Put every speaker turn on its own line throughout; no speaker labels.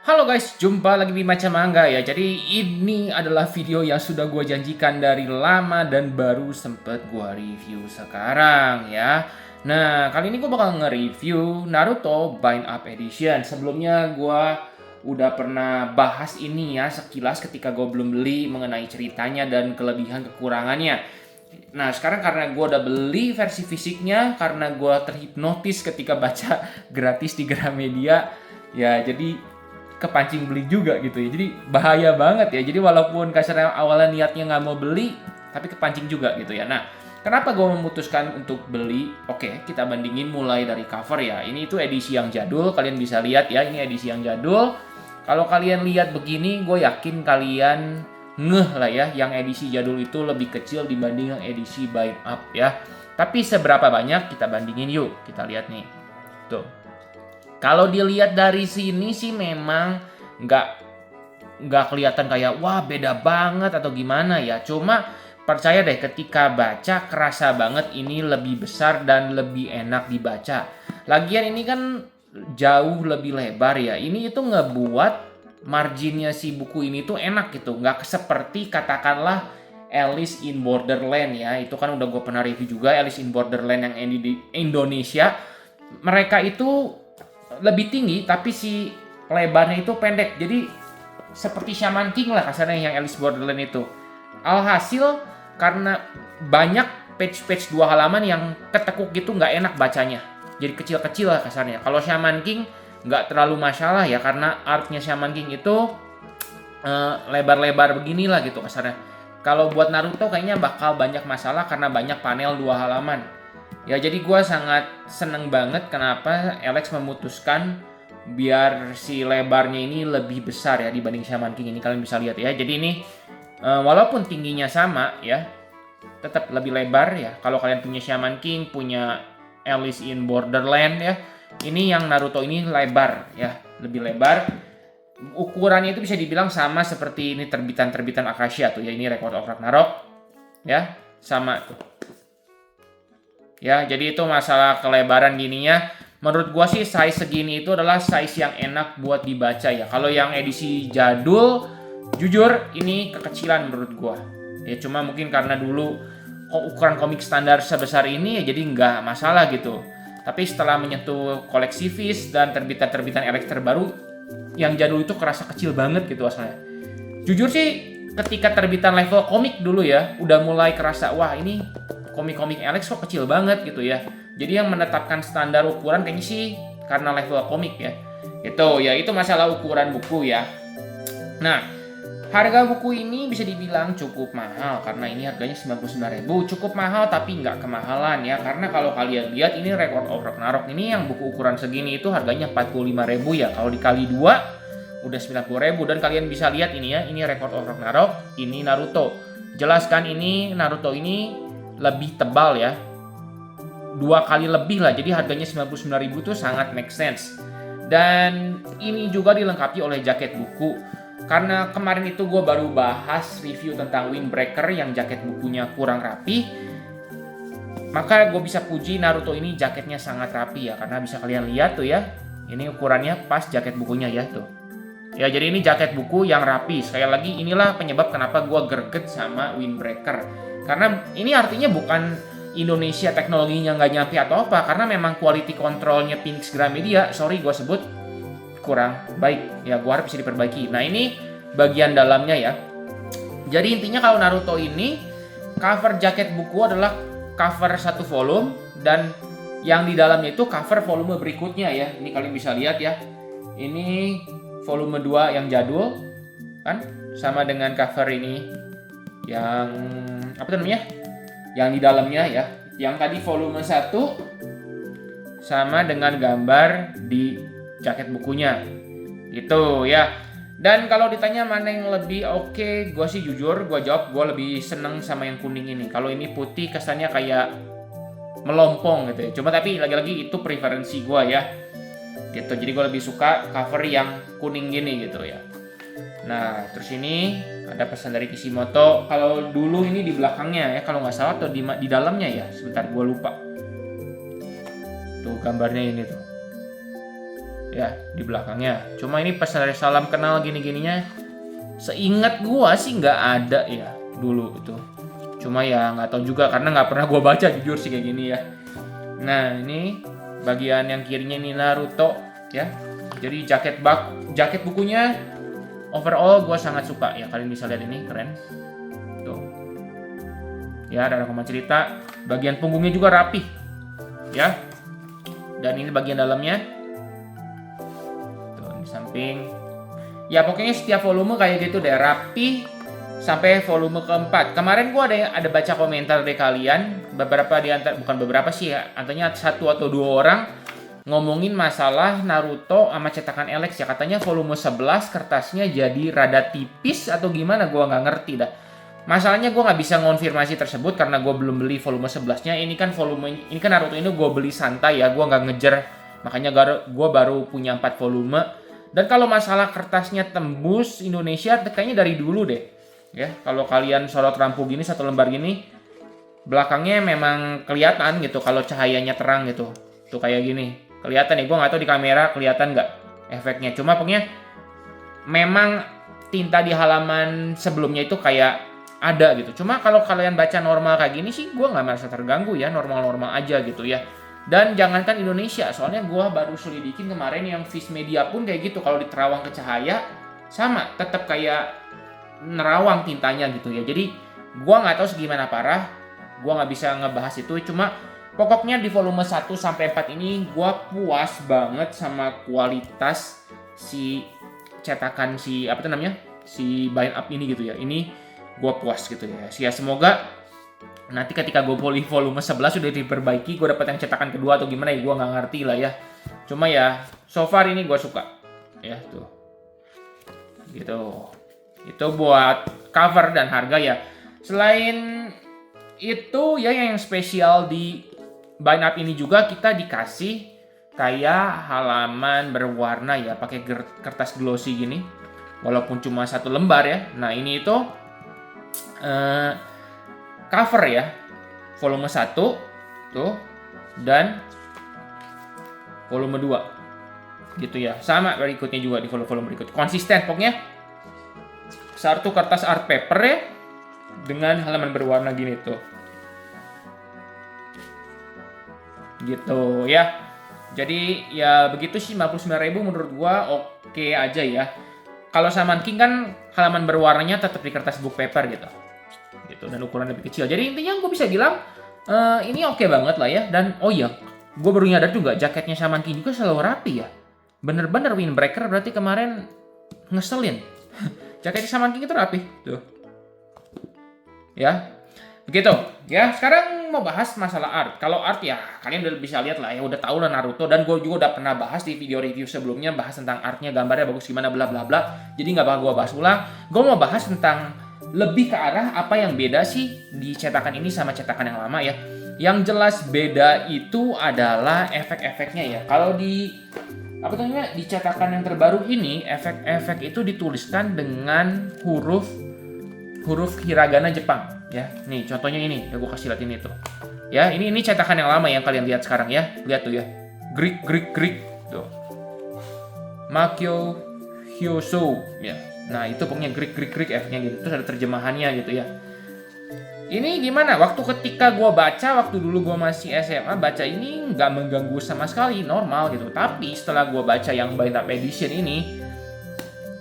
Halo guys, jumpa lagi di Maca Mangga ya. Jadi ini adalah video yang sudah gue janjikan dari lama dan baru sempet gue review sekarang ya. Nah, kali ini gue bakal nge-review Naruto Bind Up Edition. Sebelumnya gue udah pernah bahas ini ya sekilas ketika gue belum beli mengenai ceritanya dan kelebihan kekurangannya. Nah, sekarang karena gue udah beli versi fisiknya, karena gue terhipnotis ketika baca gratis di Gramedia, ya jadi kepancing beli juga gitu ya. Jadi bahaya banget ya. Jadi walaupun kasarnya awalnya niatnya nggak mau beli, tapi kepancing juga gitu ya. Nah, kenapa gue memutuskan untuk beli? Oke, kita bandingin mulai dari cover ya. Ini itu edisi yang jadul, kalian bisa lihat ya. Ini edisi yang jadul. Kalau kalian lihat begini, gue yakin kalian ngeh lah ya. Yang edisi jadul itu lebih kecil dibanding yang edisi Bind Up ya. Tapi seberapa banyak kita bandingin yuk. Kita lihat nih. Tuh. Kalau dilihat dari sini sih memang nggak nggak kelihatan kayak wah beda banget atau gimana ya. Cuma percaya deh ketika baca kerasa banget ini lebih besar dan lebih enak dibaca. Lagian ini kan jauh lebih lebar ya. Ini itu ngebuat marginnya si buku ini tuh enak gitu. Nggak seperti katakanlah Alice in Borderland ya. Itu kan udah gue pernah review juga Alice in Borderland yang di Indonesia. Mereka itu lebih tinggi tapi si lebarnya itu pendek. Jadi seperti Shaman King lah kasarnya yang Alice Borderland itu. Alhasil karena banyak page-page 2 halaman yang ketekuk gitu nggak enak bacanya. Jadi kecil-kecil lah kasarnya. Kalau Shaman King nggak terlalu masalah ya karena artnya Shaman King itu lebar-lebar beginilah gitu kasarnya. Kalau buat Naruto kayaknya bakal banyak masalah karena banyak panel 2 halaman. Ya jadi gue sangat seneng banget kenapa Alex memutuskan biar si lebarnya ini lebih besar ya dibanding Shaman King ini, kalian bisa lihat ya. Jadi ini walaupun tingginya sama ya, tetap lebih lebar ya. Kalau kalian punya Shaman King, punya Alice in Borderland ya, ini yang Naruto ini lebar ya, lebih lebar. Ukurannya itu bisa dibilang sama seperti ini terbitan Akasha tuh ya, ini Record of Ragnarok ya, sama tuh. Ya, jadi itu masalah kelebaran gininya. Menurut gua sih size segini itu adalah size yang enak buat dibaca ya. Kalau yang edisi jadul, jujur ini kekecilan menurut gua. Ya cuma mungkin karena dulu ukuran komik standar sebesar ini ya jadi nggak masalah gitu. Tapi setelah menyentuh koleksi Viz dan terbitan-terbitan Alex terbaru, yang jadul itu kerasa kecil banget gitu asalnya. Jujur sih ketika terbitan level komik dulu ya, udah mulai kerasa wah ini komik-komik Alex kok kecil banget gitu ya. Jadi yang menetapkan standar ukuran kayaknya sih karena level komik ya. Itu masalah ukuran buku ya. Nah, harga buku ini bisa dibilang cukup mahal karena ini harganya 99.000. Cukup mahal tapi nggak kemahalan ya. Karena kalau kalian lihat ini Record of Ragnarok ini yang buku ukuran segini itu harganya 45.000 ya. Kalau dikali 2 udah 90.000 dan kalian bisa lihat ini ya. Ini Record of Ragnarok, ini Naruto. Jelaskan ini Naruto ini lebih tebal ya. 2 kali lebih lah. Jadi harganya 99.000 itu sangat make sense. Dan ini juga dilengkapi oleh jaket buku. Karena kemarin itu gue baru bahas review tentang Windbreaker yang jaket bukunya kurang rapi. Maka gue bisa puji Naruto ini jaketnya sangat rapi ya. Karena bisa kalian lihat tuh ya. Ini ukurannya pas jaket bukunya ya tuh. Ya jadi ini jaket buku yang rapi. Sekali lagi inilah penyebab kenapa gue greget sama Windbreaker. Karena ini artinya bukan Indonesia teknologinya nggak nyampe atau apa. Karena memang quality controlnya Phoenix Gramedia, sorry gue sebut, kurang baik. Ya gue harap bisa diperbaiki. Nah ini bagian dalamnya ya. Jadi intinya kalau Naruto ini, cover jaket buku adalah cover 1 volume. Dan yang di dalamnya itu cover volume berikutnya ya. Ini kalian bisa lihat ya. Ini volume 2 yang jadul kan sama dengan cover ini yang apa namanya yang di dalamnya ya, yang tadi volume 1 sama dengan gambar di jaket bukunya gitu ya. Dan kalau ditanya mana yang lebih oke, gue sih jujur gue jawab gue lebih seneng sama yang kuning ini. Kalau ini putih kesannya kayak melompong gitu ya, cuma tapi lagi-lagi itu preferensi gue ya gitu. Jadi gue lebih suka cover yang kuning gini gitu ya. Nah terus ini ada pesan dari Kishimoto. Kalau dulu ini di belakangnya ya kalau nggak salah, atau di dalamnya ya, sebentar gue lupa. Tuh gambarnya ini tuh. ya di belakangnya. Cuma ini pesan dari salam kenal gini-gininya, seingat gua sih nggak ada ya dulu itu. Cuma ya nggak tahu juga karena nggak pernah gua baca jujur sih kayak gini ya. Nah ini bagian yang kirinya ini Naruto ya. Jadi jaket bukunya overall gua sangat suka ya, kalian bisa lihat ini keren. Tuh. Ya ada rangkuman cerita. Bagian punggungnya juga rapi ya. Dan ini bagian dalamnya. Tuh di samping. Ya pokoknya setiap volume kayak gitu deh, rapi sampai volume keempat. Kemarin gua ada baca komentar dari kalian, beberapa di antara, bukan beberapa sih ya, artinya 1 atau 2 orang ngomongin masalah Naruto sama cetakan Alex ya. Katanya volume 11 kertasnya jadi rada tipis atau gimana, gua nggak ngerti dah. Masalahnya gue nggak bisa ngonfirmasi tersebut karena gue belum beli volume 11-nya. Ini kan Naruto ini gue beli santai ya, gue nggak ngejar. Makanya gue baru punya 4 volume. Dan kalau masalah kertasnya tembus Indonesia, kayaknya dari dulu deh. Ya, kalau kalian sorot lampu gini 1 lembar gini, belakangnya memang kelihatan gitu kalau cahayanya terang gitu. Tuh kayak gini, kelihatan ya. Gue nggak tahu di kamera kelihatan nggak efeknya. Cuma pokoknya memang tinta di halaman sebelumnya itu kayak ada gitu. Cuma kalau kalian baca normal kayak gini sih gue nggak merasa terganggu ya, normal-normal aja gitu ya. Dan jangankan Indonesia, soalnya gue baru selidikin kemarin yang Viz Media pun kayak gitu. Kalau diterawang ke cahaya sama, tetap kayak nerawang tintanya gitu ya. Jadi gue nggak tahu segimana parah, gue nggak bisa ngebahas itu. Cuma pokoknya di volume 1 sampai 4 ini gue puas banget sama kualitas si cetakan si bind up ini gitu ya. Ini gue puas gitu ya. Ya semoga nanti ketika gue volume 11 sudah diperbaiki, gue dapat yang cetakan kedua atau gimana ya, gue nggak ngerti lah ya. Cuma ya so far ini gue suka ya tuh gitu. Itu buat cover dan harga ya. Selain itu ya yang spesial di bind up ini juga kita dikasih kayak halaman berwarna ya, pakai kertas glossy gini. Walaupun cuma 1 lembar ya. Nah ini itu cover ya, volume 1 tuh dan volume 2 gitu ya, sama berikutnya juga di volume berikut, konsisten pokoknya. Satu kertas art paper ya dengan halaman berwarna gini tuh gitu ya. Jadi ya begitu sih, 59.000 menurut gua oke aja ya. Kalau Shaman King kan halaman berwarnanya tetap di kertas book paper gitu dan ukuran lebih kecil. Jadi intinya gue bisa bilang ini oke banget lah ya. Dan oh iya, gue baru nyadar juga jaketnya Shaman King juga selalu rapi ya. Bener-bener windbreaker, berarti kemarin ngeselin. Jaketnya Shaman King itu rapi tuh. Ya, begitu. Ya, sekarang mau bahas masalah art. Kalau art ya kalian udah bisa lihat lah ya, udah tahu lah Naruto, dan gue juga udah pernah bahas di video review sebelumnya, bahas tentang artnya, gambarnya bagus gimana bla bla bla. Jadi nggak bakal gue bahas ulang. Gue mau bahas tentang lebih ke arah apa yang beda sih di cetakan ini sama cetakan yang lama ya. Yang jelas beda itu adalah efek-efeknya ya. Kalau di di cetakan yang terbaru ini, efek-efek itu dituliskan dengan huruf hiragana Jepang ya. Nih contohnya ini, ya gue kasih lihat ini tuh. Ya, ini cetakan yang lama yang kalian lihat sekarang ya. Lihat tuh ya. Greek tuh. Makyo Hyoso ya. Nah itu pokoknya Greek efeknya gitu. Terus ada terjemahannya gitu ya. Ini gimana? Waktu ketika gue baca, waktu dulu gue masih SMA, baca ini nggak mengganggu sama sekali, normal gitu. Tapi setelah gue baca yang bind up edition ini,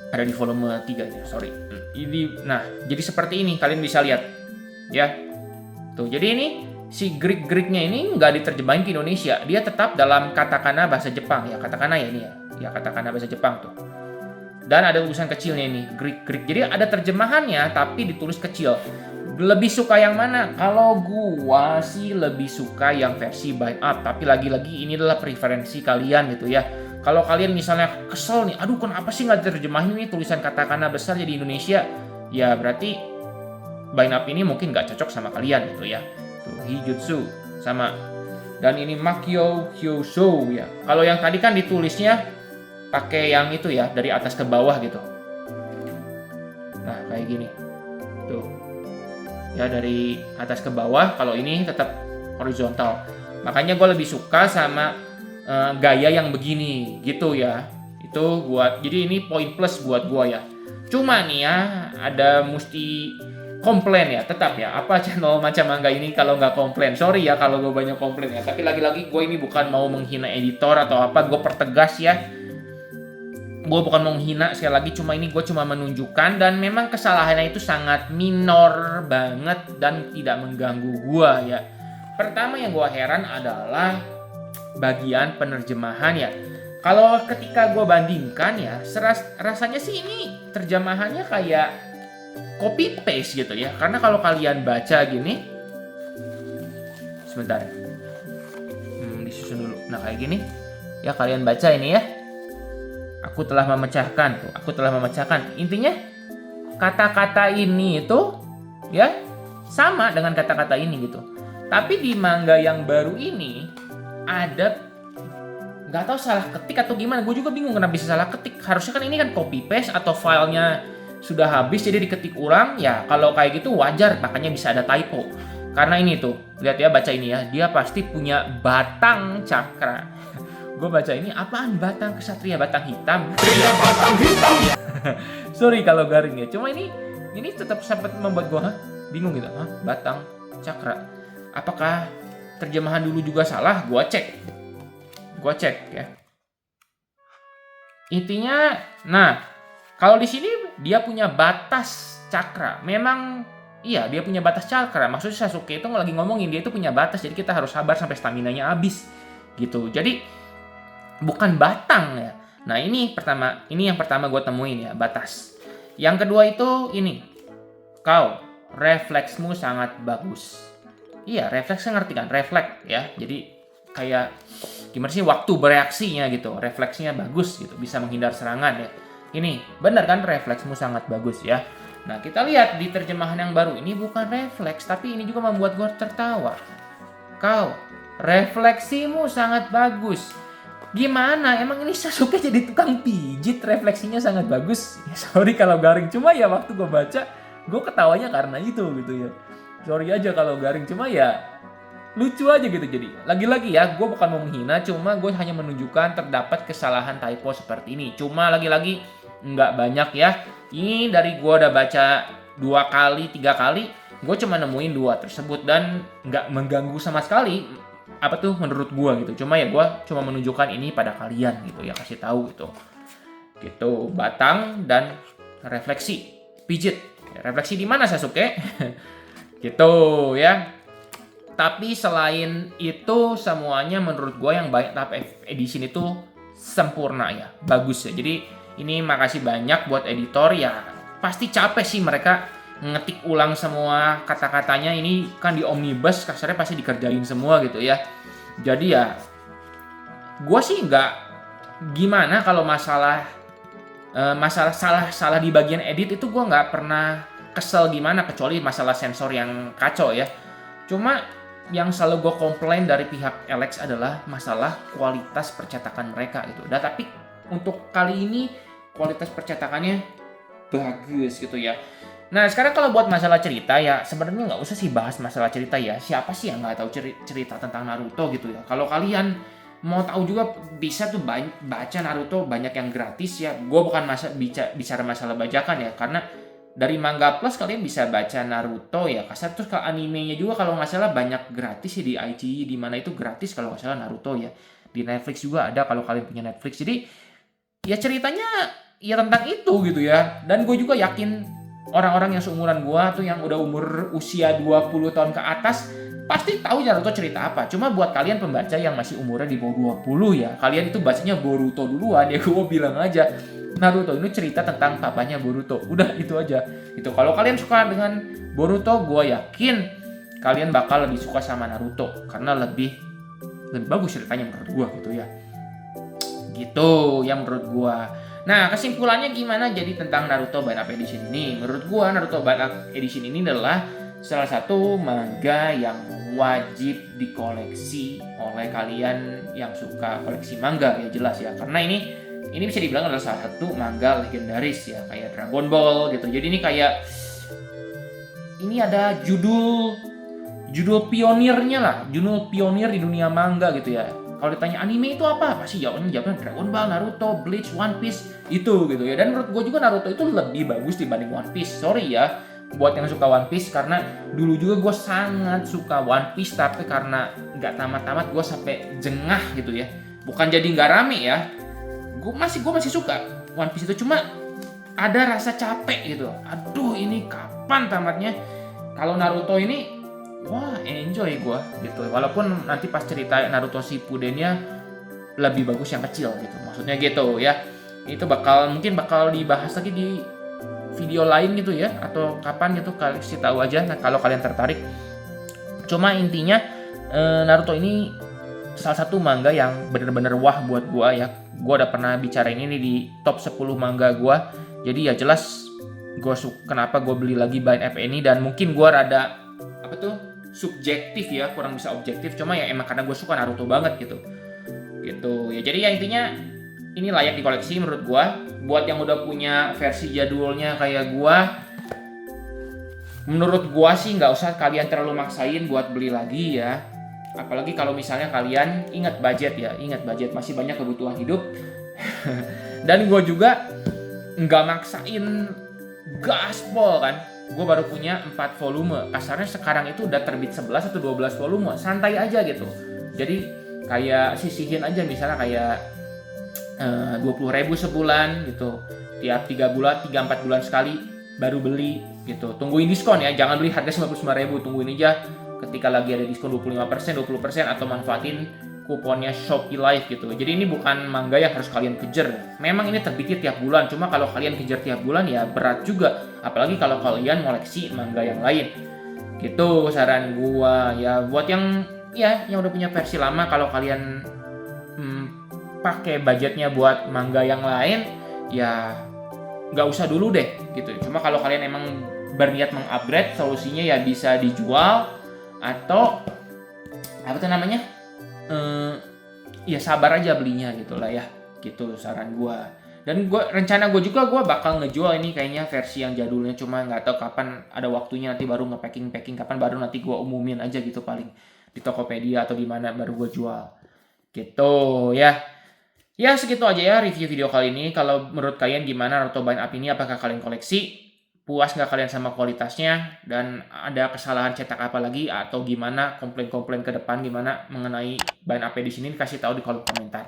ada di volume 3 ya, sorry. Ini, nah jadi seperti ini, kalian bisa lihat ya. Tuh, jadi ini si Greek-nya ini nggak diterjemahin ke Indonesia. Dia tetap dalam katakana bahasa Jepang ya. Katakana ya ini ya. Ya katakana bahasa Jepang tuh. Dan ada tulisan kecilnya ini, Greek. Jadi ada terjemahannya tapi ditulis kecil. Lebih suka yang mana? Kalau gua sih lebih suka yang versi bind up. Tapi lagi-lagi ini adalah preferensi kalian gitu ya. Kalau kalian misalnya kesel nih, aduh kenapa sih nggak diterjemahin nih tulisan katakana besar jadi Indonesia? Ya berarti bind up ini mungkin nggak cocok sama kalian gitu ya. Tuh, Hijutsu sama. Dan ini Makyo Hyoso ya. Kalau yang tadi kan ditulisnya pakai yang itu ya, dari atas ke bawah gitu. Nah, kayak gini. Tuh. Ya, dari atas ke bawah. Kalau ini tetap horizontal. Makanya gue lebih suka sama gaya yang begini gitu ya. Itu jadi ini poin plus buat gua ya. Cuma nih ya, ada mesti komplain ya, tetap ya. Apa channel Macam Mangga ini kalau nggak komplain? Sorry ya kalau gue banyak komplain ya. Tapi lagi-lagi gue ini bukan mau menghina editor atau apa. Gue pertegas ya. Gue bukan mau menghina, sekali lagi cuma ini gue cuma menunjukkan, dan memang kesalahannya itu sangat minor banget dan tidak mengganggu gue ya. Pertama yang gue heran adalah bagian penerjemahan ya. Kalau ketika gue bandingkan ya, rasanya sih ini terjemahannya kayak copy paste gitu ya. Karena kalau kalian baca gini, sebentar, disusun dulu. Nah kayak gini, ya kalian baca ini ya. Aku telah memecahkan tuh. Aku telah memecahkan. Intinya kata-kata ini itu ya sama dengan kata-kata ini gitu. Tapi di manga yang baru ini ada, nggak tahu salah ketik atau gimana. Gue juga bingung kenapa bisa salah ketik. Harusnya kan ini kan copy paste atau filenya sudah habis jadi diketik ulang. Ya kalau kayak gitu wajar, makanya bisa ada typo. Karena ini tuh, lihat ya, baca ini ya. Dia pasti punya batang cakra. Gue baca ini, apaan batang kesatria, batang hitam? Iya, batang hitam. Sorry kalau garing ya. Cuma ini tetap sempat membuat gue bingung gitu. Batang cakra. Apakah terjemahan dulu juga salah? Gue cek ya. Intinya, nah kalau di sini dia punya batas cakra. Memang iya, dia punya batas cakra. Maksudnya Sasuke itu lagi ngomongin dia itu punya batas. Jadi kita harus sabar sampai staminanya habis gitu. Jadi bukan batang ya. Nah ini yang pertama gue temuin ya, batas. Yang kedua itu ini, kau refleksmu sangat bagus. Iya, refleksnya ngerti kan? Refleks ya. Jadi kayak gimana sih waktu bereaksinya gitu. Refleksnya bagus gitu, bisa menghindar serangan ya. Ini benar kan, refleksmu sangat bagus ya. Nah kita lihat di terjemahan yang baru ini bukan refleks, tapi ini juga membuat gue tertawa. Kau refleksimu sangat bagus. Gimana? Emang ini Sasuke jadi tukang pijit, refleksinya sangat bagus? Ya, sorry kalau garing, cuma ya waktu gue baca, gue ketawanya karena itu gitu ya. Sorry aja kalau garing, cuma ya lucu aja gitu. Jadi lagi-lagi ya, gue bukan mau menghina, cuma gue hanya menunjukkan terdapat kesalahan typo seperti ini. Cuma lagi-lagi nggak banyak ya. Ini dari gue udah baca 2 kali, 3 kali, gue cuma nemuin 2 tersebut dan nggak mengganggu sama sekali. Apa tuh menurut gua gitu. Cuma ya gua cuma menunjukkan ini pada kalian gitu ya, kasih tahu gitu. Gitu, batang dan refleksi, pijit. Refleksi di mana Sasuke? Gitu ya. Tapi selain itu semuanya menurut gua yang banyak tahap edition itu sempurna ya, bagus ya. Jadi ini makasih banyak buat editor ya. Pasti capek sih mereka ngetik ulang semua kata-katanya. Ini kan di omnibus, kasarnya pasti dikerjain semua gitu ya. Jadi ya gue sih nggak gimana kalau masalah salah di bagian edit itu gue nggak pernah kesel gimana, kecuali masalah sensor yang kacau ya. Cuma yang selalu gue komplain dari pihak Alex adalah masalah kualitas percetakan mereka gitu. Dan tapi untuk kali ini kualitas percetakannya bagus gitu ya. Nah sekarang kalau buat masalah cerita ya, sebenarnya nggak usah sih bahas masalah cerita ya. Siapa sih yang nggak tahu cerita tentang Naruto gitu ya. Kalau kalian mau tahu juga bisa tuh baca Naruto, banyak yang gratis ya. Gue bukan bicara masalah bajakan ya, karena dari Manga Plus kalian bisa baca Naruto ya. Kasar terus ke animenya juga kalau nggak salah banyak gratis sih di iQIYI, di mana itu gratis kalau nggak salah Naruto ya. Di Netflix juga ada kalau kalian punya Netflix. Jadi ya ceritanya ya tentang itu gitu ya. Dan gue juga yakin orang-orang yang seumuran gua tuh yang udah usia 20 tahun ke atas pasti tahu Naruto cerita apa. Cuma buat kalian pembaca yang masih umurnya di bawah 20 ya, kalian itu bacanya Boruto duluan ya. Gua bilang aja Naruto ini cerita tentang papanya Boruto. Udah itu aja. Itu kalau kalian suka dengan Boruto, gua yakin kalian bakal lebih suka sama Naruto karena lebih bagus ceritanya menurut gua gitu ya. Gitu yang menurut gua. Nah, kesimpulannya gimana jadi tentang Naruto Band Up Edition ini? Menurut gua, Naruto Band Up Edition ini adalah salah satu manga yang wajib dikoleksi oleh kalian yang suka koleksi manga ya, jelas ya. Karena ini bisa dibilang adalah salah satu manga legendaris ya, kayak Dragon Ball gitu. Jadi ini ada judul pionirnya lah, judul pionir di dunia manga gitu ya. Kalau ditanya anime itu apa? Pasti jawabnya Dragon Ball, Naruto, Bleach, One Piece itu gitu ya. Dan menurut gue juga Naruto itu lebih bagus dibanding One Piece. Sorry ya buat yang suka One Piece, karena dulu juga gue sangat suka One Piece, tapi karena nggak tamat-tamat gue sampai jengah gitu ya. Bukan jadi nggak rame ya. Gue masih suka One Piece itu, cuma ada rasa capek gitu. Aduh, ini kapan tamatnya? Kalau Naruto ini, wah enjoy gue gitu. Walaupun nanti pas cerita Naruto Shippudennya lebih bagus yang kecil gitu. Maksudnya gitu ya. Itu mungkin bakal dibahas lagi di video lain gitu ya, atau kapan gitu kalian kasih tahu aja. Nah, kalau kalian tertarik. Cuma intinya Naruto ini salah satu manga yang bener-bener wah buat gua ya. Gua udah pernah bicarain ini di top 10 manga gua. Jadi ya jelas kenapa gue beli lagi Bind Up ini, dan mungkin gue rada subjektif ya, kurang bisa objektif, cuma ya emang karena gue suka Naruto banget gitu ya. Jadi ya intinya ini layak dikoleksi menurut gue. Buat yang udah punya versi jadulnya kayak gue, menurut gue sih nggak usah kalian terlalu maksain buat beli lagi ya. Apalagi kalau misalnya kalian ingat budget, masih banyak kebutuhan hidup. Dan gue juga nggak maksain gaspol kan. Gue baru punya 4 volume. Kasarnya sekarang itu udah terbit 11 atau 12 volume. Santai aja gitu. Jadi kayak sisihin aja, misalnya kayak 20.000 sebulan gitu. Tiap 3 bulan, 3-4 bulan sekali baru beli gitu. Tungguin diskon ya. Jangan beli harga 99.000. Tungguin aja ketika lagi ada diskon 25%, 20%, atau manfaatin kuponnya Shopee Live gitu. Jadi ini bukan manga yang harus kalian kejar. Memang ini terbitnya tiap bulan, cuma kalau kalian kejar tiap bulan ya berat juga. Apalagi kalau kalian koleksi manga yang lain. Gitu saran gua ya, buat yang udah punya versi lama, kalau kalian pakai budgetnya buat manga yang lain ya nggak usah dulu deh gitu. Cuma kalau kalian emang berniat mengupgrade, solusinya ya bisa dijual atau ya sabar aja belinya gitu lah ya, gitu saran gue. Dan rencana gue juga bakal ngejual ini kayaknya versi yang jadulnya, cuma nggak tahu kapan ada waktunya, nanti baru nge-packing kapan baru nanti gue umumin aja gitu, paling di Tokopedia atau di mana baru gue jual gitu ya. Ya segitu aja ya review video kali ini. Kalau menurut kalian gimana Naruto Bind Up ini? Apakah kalian koleksi? Puas nggak kalian sama kualitasnya? Dan ada kesalahan cetak apa lagi? Atau gimana komplain-komplain ke depan gimana mengenai Bind Up di sini? Kasih tahu di kolom komentar.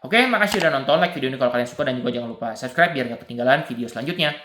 Oke, makasih udah nonton. Like video ini kalau kalian suka, dan juga jangan lupa subscribe biar nggak ketinggalan video selanjutnya.